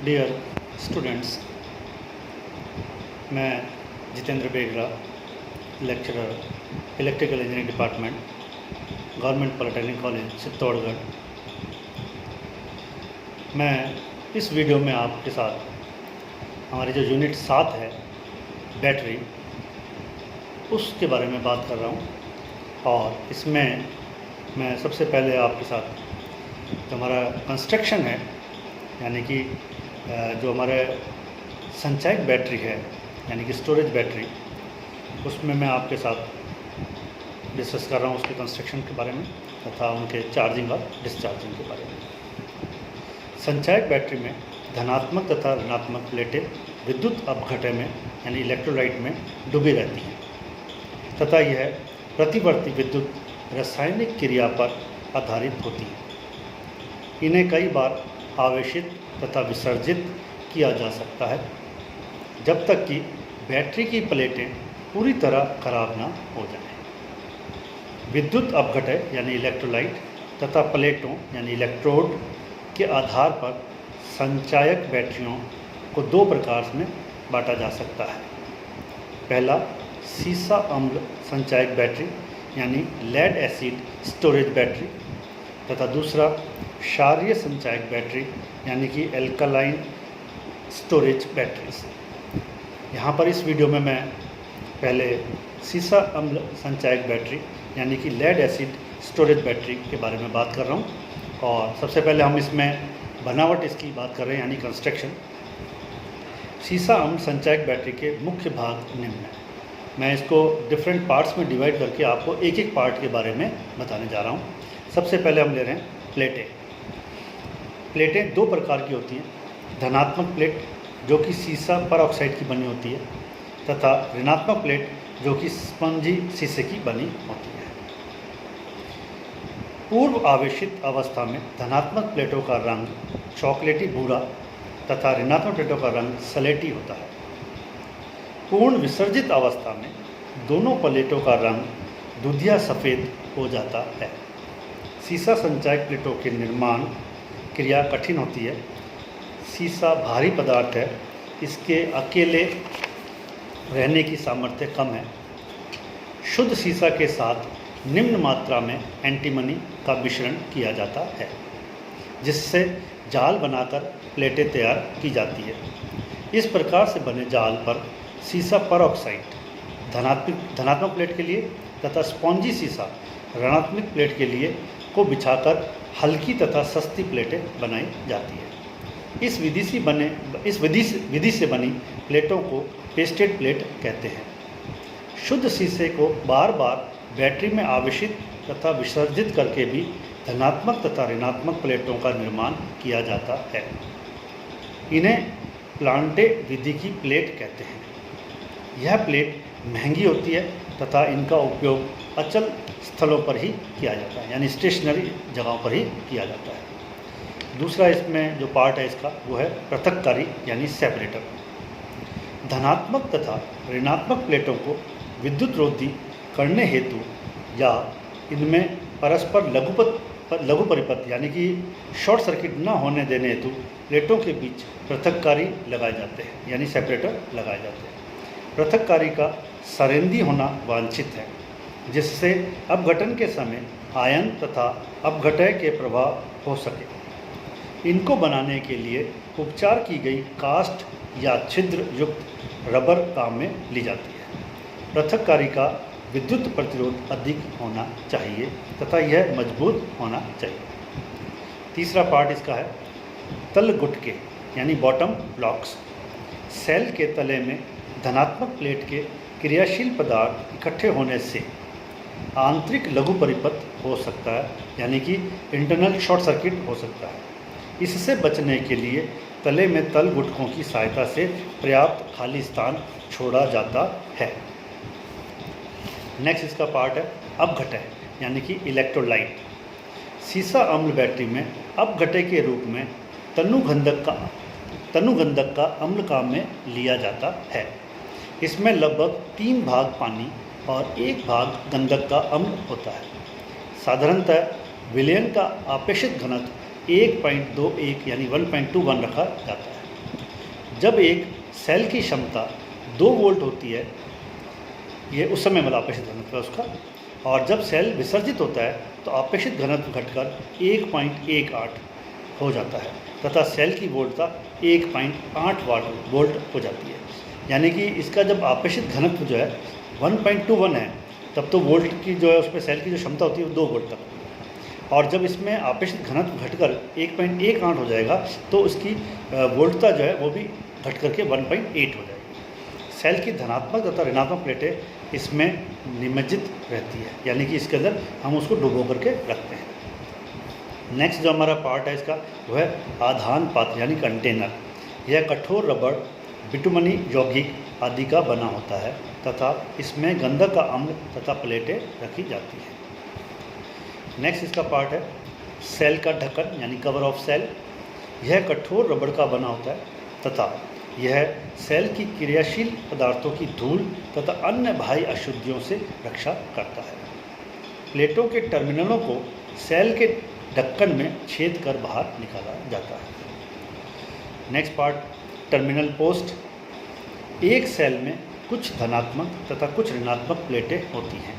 Dear students, मैं जितेंद्र बेगरा, lecturer electrical engineering department, government polytechnic college Chittorgarh. मैं इस वीडियो में आपके साथ हमारी जो यूनिट 7 है बैटरी, उसके बारे में बात कर रहा हूँ। और इसमें मैं सबसे पहले आपके साथ जो हमारा कंस्ट्रक्शन है, यानी कि जो हमारे संचयक बैटरी है यानी कि स्टोरेज बैटरी, उसमें मैं आपके साथ डिस्कस कर रहा हूँ उसके कंस्ट्रक्शन के बारे में तथा उनके चार्जिंग और डिस्चार्जिंग के बारे में। संचयक बैटरी में धनात्मक तथा ऋणात्मक प्लेटें विद्युत अपघटय में यानी इलेक्ट्रोलाइट में डूबी रहती हैं तथा यह प्रतिवर्ती विद्युत रासायनिक क्रिया पर आधारित होती है। इन्हें कई बार आवेशित तथा विसर्जित किया जा सकता है जब तक कि बैटरी की प्लेटें पूरी तरह खराब ना हो जाएं। विद्युत अपघटय यानी इलेक्ट्रोलाइट तथा प्लेटों यानी इलेक्ट्रोड के आधार पर संचायक बैटरियों को दो प्रकार में बांटा जा सकता है। पहला सीसा अम्ल संचायक बैटरी यानी लेड एसिड स्टोरेज बैटरी तथा दूसरा क्षारीय संचायक बैटरी यानी कि एल्कलाइन स्टोरेज बैटरीज। यहाँ पर इस वीडियो में मैं पहले सीसा अम्ल संचायक बैटरी यानी कि लेड एसिड स्टोरेज बैटरी के बारे में बात कर रहा हूँ। और सबसे पहले हम इसमें बनावट इसकी बात कर रहे हैं यानी कंस्ट्रक्शन। सीसा अम्ल संचायक बैटरी के मुख्य भाग निम्न हैं। मैं इसको डिफरेंट पार्ट्स में डिवाइड करके आपको एक एक पार्ट के बारे में बताने जा रहा हूँ। सबसे पहले हम ले रहे हैं प्लेटें। प्लेटें दो प्रकार की होती हैं, धनात्मक प्लेट जो कि सीसा परऑक्साइड की बनी होती है तथा ऋणात्मक प्लेट जो कि स्पंजी शीशे की बनी होती है। पूर्व आवेशित अवस्था में धनात्मक प्लेटों का रंग चॉकलेटी भूरा तथा ऋणात्मक प्लेटों का रंग सलेटी होता है। पूर्ण विसर्जित अवस्था में दोनों प्लेटों का रंग दूधिया सफ़ेद हो जाता है। सीसा संचायक प्लेटों के निर्माण क्रिया कठिन होती है। सीसा भारी पदार्थ है, इसके अकेले रहने की सामर्थ्य कम है। शुद्ध सीसा के साथ निम्न मात्रा में एंटीमनी का मिश्रण किया जाता है जिससे जाल बनाकर प्लेटें तैयार की जाती है। इस प्रकार से बने जाल पर सीसा परऑक्साइड धनात्मक प्लेट के लिए तथा स्पॉन्जी सीसा ऋणात्मक प्लेट के लिए को बिछाकर हल्की तथा सस्ती प्लेटें बनाई जाती है। इस विधि से बनी प्लेटों को पेस्टेड प्लेट कहते हैं। शुद्ध शीशे को बार बार बैटरी में आवेशित तथा विसर्जित करके भी धनात्मक तथा ऋणात्मक प्लेटों का निर्माण किया जाता है। इन्हें प्लांटे विधि की प्लेट कहते हैं। यह प्लेट महंगी होती है तथा इनका उपयोग अचल स्थलों पर ही किया जाता है यानी स्टेशनरी जगहों पर ही किया जाता है। दूसरा इसमें जो पार्ट है इसका वो है पृथक्कारी यानी सेपरेटर। धनात्मक तथा ऋणात्मक प्लेटों को विद्युत रोधी करने हेतु या इनमें परस्पर लघु परिपथ यानी कि शॉर्ट सर्किट न होने देने हेतु प्लेटों के बीच पृथक्कारी लगाए जाते हैं यानी सेपरेटर लगाए जाते हैं। पृथक्कारी का सरेंदी होना वांछित है जिससे अपघटन के समय आयन तथा अपघटय के प्रभाव हो सके। इनको बनाने के लिए उपचार की गई कास्ट या छिद्र युक्त रबर काम में ली जाती है। पृथक्कारी का विद्युत प्रतिरोध अधिक होना चाहिए तथा यह मजबूत होना चाहिए। तीसरा पार्ट इसका है तल गुटके यानी बॉटम ब्लॉक्स। सेल के तले में धनात्मक प्लेट के क्रियाशील पदार्थ इकट्ठे होने से आंतरिक लघु परिपथ हो सकता है यानी कि इंटरनल शॉर्ट सर्किट हो सकता है। इससे बचने के लिए तले में तल गुटकों की सहायता से पर्याप्त खाली स्थान छोड़ा जाता है। नेक्स्ट इसका पार्ट है अपघटय यानी कि इलेक्ट्रोलाइट। सीसा अम्ल बैटरी में अपघटय के रूप में तनुगंधक का अम्ल काम में लिया जाता है। इसमें लगभग 3 भाग पानी और 1 भाग गंधक का अम्ल होता है। साधारणतः विलयन का आपेक्षित घनत्व 1.21 यानी 1.21 रखा जाता है। जब एक सेल की क्षमता 2 वोल्ट होती है, ये उस समय मतलब आपेक्षिक घनत्व है उसका, और जब सेल विसर्जित होता है तो आपेक्षिक घनत्व घटकर 1.18 हो जाता है तथा सेल की वोल्टता 1.8 वोल्ट हो जाती है। यानी कि इसका जब आपेक्षिक घनत्व जो है 1.21 है, तब तो वोल्ट की जो है उसमें सेल की जो क्षमता होती है वो 2 वोल्ट तक होती है, और जब इसमें आपेक्षिक घनत्व घटकर 1.18 हो जाएगा तो उसकी वोल्टता जो है वो भी घट करके 1.8 हो जाएगी। सेल की धनात्मक तथा ऋणात्मक प्लेटें इसमें निमज्जित रहती है, यानी कि इसके अंदर हम उसको डुबो करके रखते हैं। नेक्स्ट जो हमारा पार्ट है इसका वो है आधान पात्र यानी कंटेनर। यह कठोर रबड़, बिटुमनी यौगिक आदि का बना होता है तथा इसमें गंधक का अम्ल तथा प्लेटें रखी जाती हैं। नेक्स्ट इसका पार्ट है सेल का ढक्कन यानी कवर ऑफ सेल। यह कठोर रबड़ का बना होता है तथा यह सेल की क्रियाशील पदार्थों की धूल तथा अन्य बाह्य अशुद्धियों से रक्षा करता है। प्लेटों के टर्मिनलों को सेल के ढक्कन में छेद कर बाहर निकाला जाता है। Next part terminal post. एक सेल में कुछ धनात्मक तथा कुछ ऋणात्मक प्लेटें होती हैं।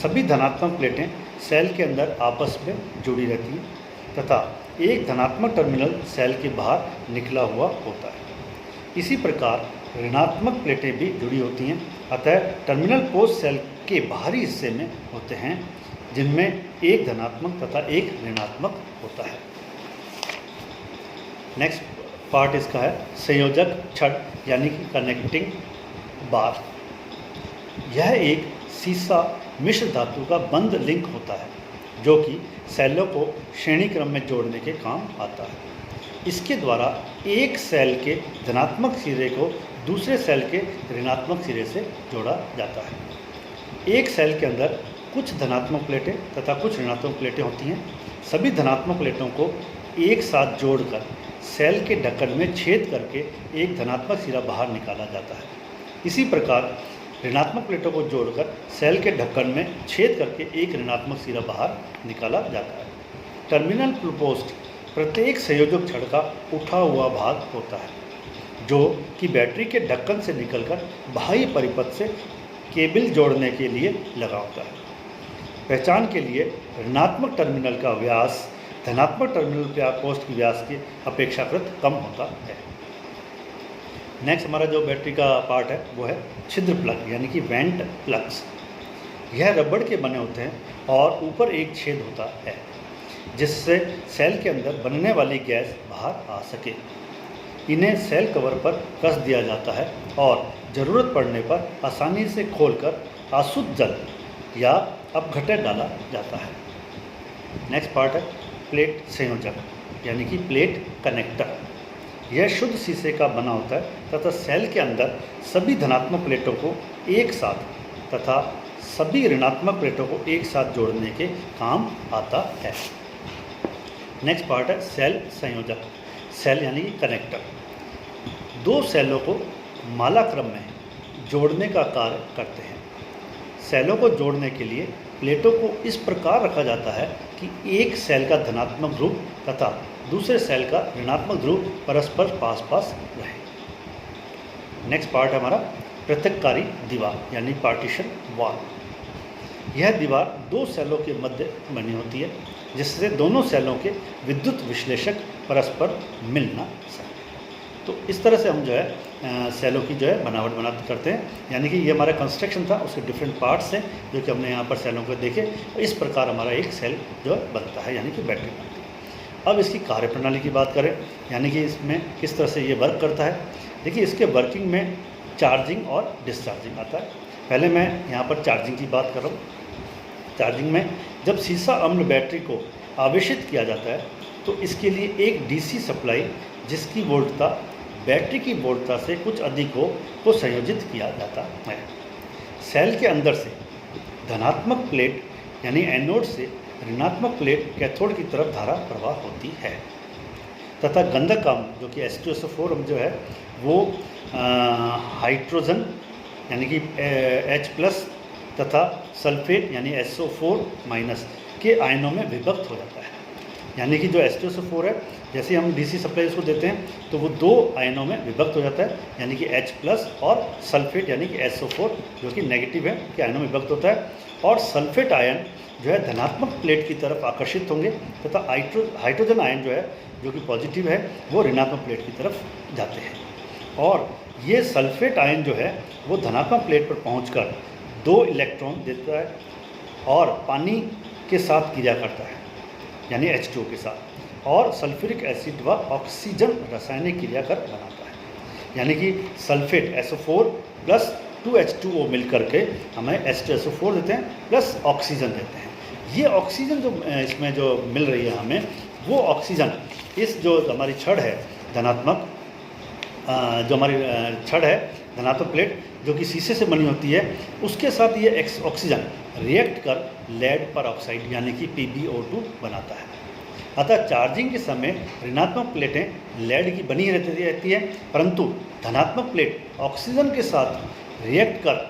सभी धनात्मक प्लेटें सेल के अंदर आपस में जुड़ी रहती हैं तथा एक धनात्मक टर्मिनल सेल के बाहर निकला हुआ होता है। इसी प्रकार ऋणात्मक प्लेटें भी जुड़ी होती हैं, अतः टर्मिनल पोस्ट सेल के बाहरी हिस्से में होते हैं जिनमें एक धनात्मक तथा एक ऋणात्मक होता है। नेक्स्ट पार्ट इसका है संयोजक छड़ यानी कि कनेक्टिंग बार। यह एक सीसा मिश्र धातु का बंद लिंक होता है जो कि सेलों को श्रेणी क्रम में जोड़ने के काम आता है। इसके द्वारा एक सेल के धनात्मक सिरे को दूसरे सेल के ऋणात्मक सिरे से जोड़ा जाता है। एक सेल के अंदर कुछ धनात्मक प्लेटें तथा कुछ ऋणात्मक प्लेटें होती हैं। सभी धनात्मक प्लेटों को एक साथ जोड़कर सेल के ढक्कन में छेद करके एक धनात्मक सिरा बाहर निकाला जाता है। इसी प्रकार ऋणात्मक प्लेटों को जोड़कर सेल के ढक्कन में छेद करके एक ऋणात्मक सिरा बाहर निकाला जाता है। टर्मिनल पोस्ट प्रत्येक संयोजक छड़ का उठा हुआ भाग होता है जो कि बैटरी के ढक्कन से निकलकर बाह्य परिपथ से केबल जोड़ने के लिए लगा होता है। पहचान के लिए ऋणात्मक टर्मिनल का व्यास धनात्मक टर्मिनल पोस्ट के व्यास के अपेक्षाकृत कम होता है। नेक्स्ट हमारा जो बैटरी का पार्ट है वो है छिद्र प्लग यानी कि वेंट प्लग्स। यह रबड़ के बने होते हैं और ऊपर एक छेद होता है जिससे सेल के अंदर बनने वाली गैस बाहर आ सके। इन्हें सेल कवर पर कस दिया जाता है और ज़रूरत पड़ने पर आसानी से खोलकर अशुद्ध जल या अपघटन डाला जाता है। नेक्स्ट पार्ट है प्लेट संयोजक यानी कि प्लेट कनेक्टर। यह शुद्ध शीशे का बना होता है तथा सेल के अंदर सभी धनात्मक प्लेटों को एक साथ तथा सभी ऋणात्मक प्लेटों को एक साथ जोड़ने के काम आता है। नेक्स्ट पार्ट है सेल संयोजक। सेल यानी कि कनेक्टर दो सेलों को माला क्रम में जोड़ने का कार्य करते हैं। सेलों को जोड़ने के लिए प्लेटों को इस प्रकार रखा जाता है कि एक सेल का धनात्मक ध्रुव तथा दूसरे सेल का ऋणात्मक ध्रुव परस्पर पास पास रहे। नेक्स्ट पार्ट है हमारा पृथक्कारी दीवार यानी पार्टीशन वॉल। यह दीवार दो सेलों के मध्य बनी होती है जिससे दोनों सेलों के विद्युत विश्लेषक परस्पर मिल ना सकें। तो इस तरह से हम जो है सेलों की जो है बनावट करते हैं, यानी कि ये हमारा कंस्ट्रक्शन था, उसके डिफरेंट पार्ट्स हैं जो कि हमने यहाँ पर सेलों को देखे। इस प्रकार हमारा एक सेल जो है बनता है यानी कि बैटरी बनती है। अब इसकी कार्यप्रणाली की बात करें यानी कि इसमें किस तरह से ये वर्क करता है। देखिए इसके वर्किंग में चार्जिंग और डिस्चार्जिंग आता है। पहले मैं यहाँ पर चार्जिंग की बात कर रहा हूँ। चार्जिंग में जब सीसा अम्ल बैटरी को आवेशित किया जाता है तो इसके लिए एक डीसी सप्लाई जिसकी वोल्टता बैटरी की वोल्टता से कुछ अधिक हो को संयोजित किया जाता है। सेल के अंदर से धनात्मक प्लेट यानी एनोड से ऋणात्मक प्लेट कैथोड की तरफ धारा प्रवाह होती है तथा गंधक अम्ल जो कि H2SO4 जो है वो हाइड्रोजन यानी कि H+ तथा सल्फेट यानी SO4- के आयनों में विभक्त हो जाता है। यानी कि जो H2SO4 है, जैसे हम DC सप्लाई उसको देते हैं तो वो 2 आयनों में विभक्त हो जाता है, यानी कि H+ और सल्फेट यानी कि SO4 जो कि नेगेटिव है के आयनों में विभक्त होता है। और सल्फेट आयन जो है धनात्मक प्लेट की तरफ आकर्षित होंगे तथा हाइड्रोजन आयन जो है जो कि पॉजिटिव है वो ऋणात्मक प्लेट की तरफ जाते हैं। और ये सल्फेट आयन जो है वो धनात्मक प्लेट पर पहुंचकर 2 इलेक्ट्रॉन देता है और पानी के साथ क्रिया करता है, यानी H2O के साथ, और सल्फ्यूरिक एसिड व ऑक्सीजन रासायनिक क्रिया कर बनाता है। यानी कि सल्फेट SO4 प्लस 2H2O मिल करके हमें H2SO4 देते हैं प्लस ऑक्सीजन देते हैं। ये ऑक्सीजन जो इसमें जो मिल रही है हमें, वो ऑक्सीजन इस जो हमारी छड़ है धनात्मक, जो हमारी छड़ है धनात्मक प्लेट जो कि शीशे से बनी होती है, उसके साथ ये ऑक्सीजन रिएक्ट कर लेड पर ऑक्साइड यानी कि PbO2 बनाता है। अतः चार्जिंग के समय ऋणात्मक प्लेटें लेड की बनी रहती है, परंतु धनात्मक प्लेट ऑक्सीजन के साथ रिएक्ट कर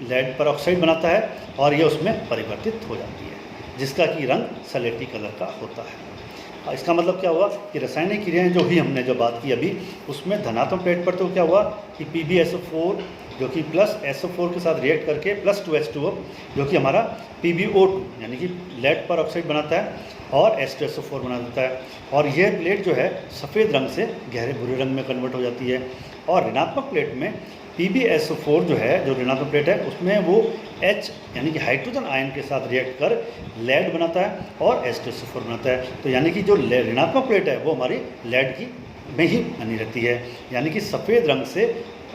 लेड पर ऑक्साइड बनाता है और यह उसमें परिवर्तित हो जाती है, जिसका कि रंग सलेटी कलर का होता है। इसका मतलब क्या हुआ कि रासायनिक क्रियाएं जो भी हमने जो बात की अभी, उसमें धनात्मक प्लेट पर तो क्या हुआ कि PbSO4 जो कि प्लस SO4 के साथ रिएक्ट करके प्लस 2H2O जो कि हमारा PbO2 यानी कि लेड पर ऑक्साइड बनाता है और H2SO4 बना देता है। और यह प्लेट जो है सफ़ेद रंग से गहरे भूरे रंग में कन्वर्ट हो जाती है। और ऋणात्मक प्लेट में PbSO4 जो है, जो ऋणात्मक प्लेट है, उसमें वो H यानी कि हाइड्रोजन आयन के साथ रिएक्ट कर लेड बनाता है और H2SO4 बनाता है। तो यानी कि जो ऋणात्मक प्लेट है वो हमारी लेड की में ही बनी रहती है, यानी कि सफ़ेद रंग से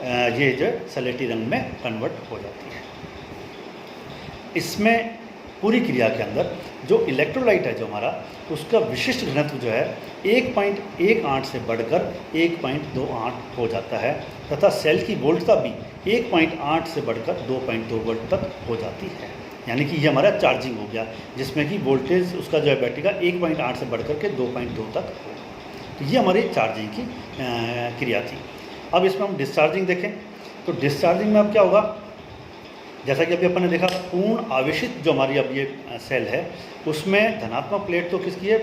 ये जो सलेटी रंग में कन्वर्ट हो जाती है। इसमें पूरी क्रिया के अंदर जो इलेक्ट्रोलाइट है जो हमारा, उसका विशिष्ट घनत्व जो है 1.18 से बढ़कर 1.28 हो जाता है तथा सेल की वोल्टता भी 1.8 से बढ़कर 2.2 वोल्ट तक हो जाती है। यानी कि ये हमारा चार्जिंग हो गया, जिसमें कि वोल्टेज उसका जो है बैटरी का 1.8 से बढ़कर के 2.2 तक हो। तो ये हमारी चार्जिंग की क्रिया थी। अब इसमें हम डिस्चार्जिंग देखें तो डिस्चार्जिंग में अब क्या होगा, जैसा कि अभी अपन ने देखा पूर्ण आवेशित जो हमारी अब ये सेल है, उसमें धनात्मक प्लेट तो किसकी है,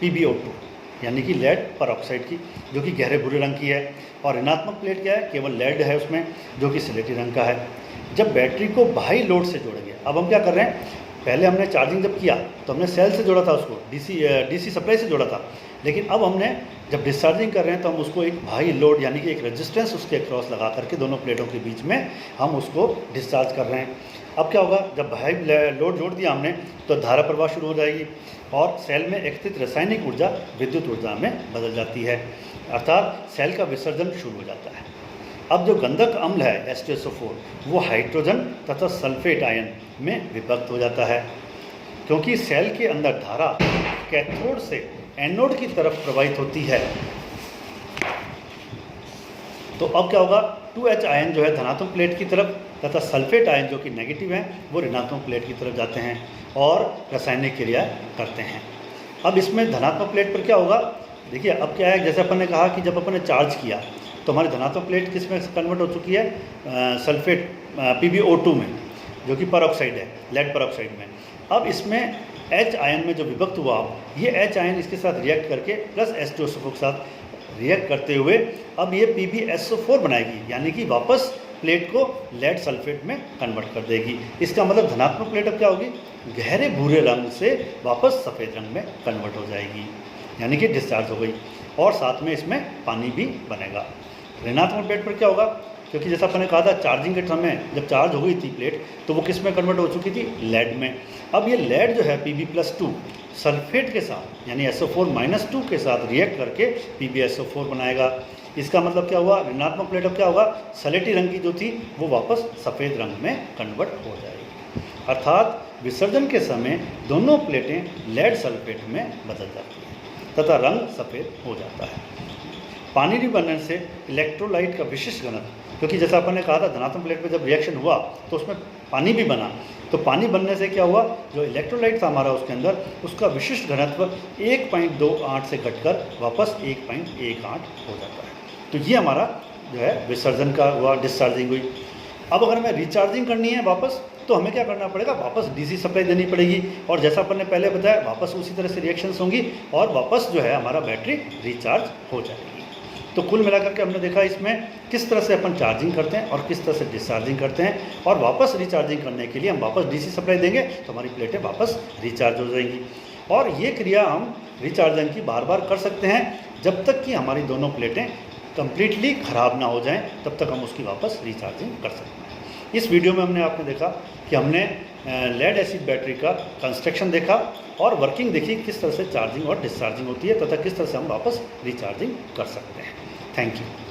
PbO2 यानी कि लेड पर ऑक्साइड की, जो कि गहरे भूरे रंग की है। और ऋणात्मक प्लेट क्या है, केवल लेड है उसमें, जो कि स्लेटी रंग का है। जब बैटरी को बाहरी लोड से जोड़ेंगे, अब हम क्या कर रहे हैं, पहले हमने चार्जिंग जब किया तो हमने सेल से जोड़ा था उसको, DC सप्लाई से जोड़ा था, लेकिन अब हमने जब डिस्चार्जिंग कर रहे हैं तो हम उसको एक बाहरी लोड यानी कि एक रेजिस्टेंस उसके क्रॉस लगा करके दोनों प्लेटों के बीच में हम उसको डिस्चार्ज कर रहे हैं। अब क्या होगा, जब बाहरी लोड जोड़ दिया हमने तो धारा प्रवाह शुरू हो जाएगी और सेल में एकत्रित रासायनिक ऊर्जा विद्युत ऊर्जा में बदल जाती है, अर्थात सेल का विसर्जन शुरू हो जाता है। अब जो गंधक अम्ल है H2SO4 वो हाइड्रोजन तथा सल्फेट आयन में विभक्त हो जाता है, क्योंकि सेल के अंदर धारा कैथोड से एनोड की तरफ प्रवाहित होती है। तो अब क्या होगा, 2H आयन जो है धनात्मक प्लेट की तरफ तथा सल्फेट आयन जो कि नेगेटिव हैं वो ऋणात्मक प्लेट की तरफ जाते हैं और रासायनिक क्रिया करते हैं। अब इसमें धनात्मक प्लेट पर क्या होगा, देखिए अब क्या है, जैसे अपन ने कहा कि जब अपन ने चार्ज किया तो हमारी धनात्मक प्लेट किस में कन्वर्ट हो चुकी है, सल्फेट PbO2 में, जो कि परऑक्साइड है, लेड परऑक्साइड में। अब इसमें H आयन में जो विभक्त हुआ, ये H आयन इसके साथ रिएक्ट करके प्लस H2SO4 के साथ रिएक्ट करते हुए अब ये PbSO4 बनाएगी, यानी कि वापस प्लेट को लेड सल्फेट में कन्वर्ट कर देगी। इसका मतलब धनात्मक प्लेट अब क्या होगी, गहरे भूरे रंग से वापस सफ़ेद रंग में कन्वर्ट हो जाएगी, यानी कि डिस्चार्ज हो गई। और साथ में इसमें पानी भी बनेगा। ऋणात्मक प्लेट पर क्या होगा, क्योंकि जैसा आपने कहा था चार्जिंग के समय जब चार्ज हो गई थी प्लेट तो वो किस में कन्वर्ट हो चुकी थी, लेड में। अब ये लेड जो है Pb+2 सल्फेट के साथ यानी SO4-2 के साथ रिएक्ट करके PbSO4 बनाएगा। इसका मतलब क्या हुआ, ऋणात्मक प्लेट अब क्या होगा, सलेटी रंग की जो थी वो वापस सफ़ेद रंग में कन्वर्ट हो जाएगी, अर्थात विसर्जन के समय दोनों प्लेटें लेड सल्फेट में बदल जाती हैं तथा रंग सफ़ेद हो जाता है। पानी भी बनने से इलेक्ट्रोलाइट का विशिष्ट घनत्व, क्योंकि जैसा अपन ने कहा था धनात्मक प्लेट पर जब रिएक्शन हुआ तो उसमें पानी भी बना, तो पानी बनने से क्या हुआ, जो इलेक्ट्रोलाइट था हमारा उसके अंदर, उसका विशिष्ट घनत्व 1.28 से घटकर वापस 1.18 हो जाता है। तो ये हमारा जो है विसर्जन का हुआ, डिस्चार्जिंग हुई। अब अगर हमें रिचार्जिंग करनी है वापस, तो हमें क्या करना पड़ेगा, वापस डीसी सप्लाई देनी पड़ेगी, और जैसा अपन ने पहले बताया वापस उसी तरह से रिएक्शंस होंगी और वापस जो है हमारा बैटरी रिचार्ज हो जाएगी। तो कुल मिलाकर के हमने देखा इसमें किस तरह से अपन चार्जिंग करते हैं और किस तरह से डिस्चार्जिंग करते हैं, और वापस रिचार्जिंग करने के लिए हम वापस डीसी सप्लाई देंगे तो हमारी प्लेटें वापस रिचार्ज हो जाएंगी। और ये क्रिया हम रिचार्जिंग की बार बार कर सकते हैं जब तक कि हमारी दोनों प्लेटें कंप्लीटली ख़राब ना हो जाएं, तब तक हम उसकी वापस रिचार्जिंग कर सकते हैं। इस वीडियो में हमने आपने देखा कि हमने लेड एसिड बैटरी का कंस्ट्रक्शन देखा और वर्किंग देखी, किस तरह से चार्जिंग और डिस्चार्जिंग होती है तथा किस तरह से हम वापस रिचार्जिंग कर सकते हैं। Thank you.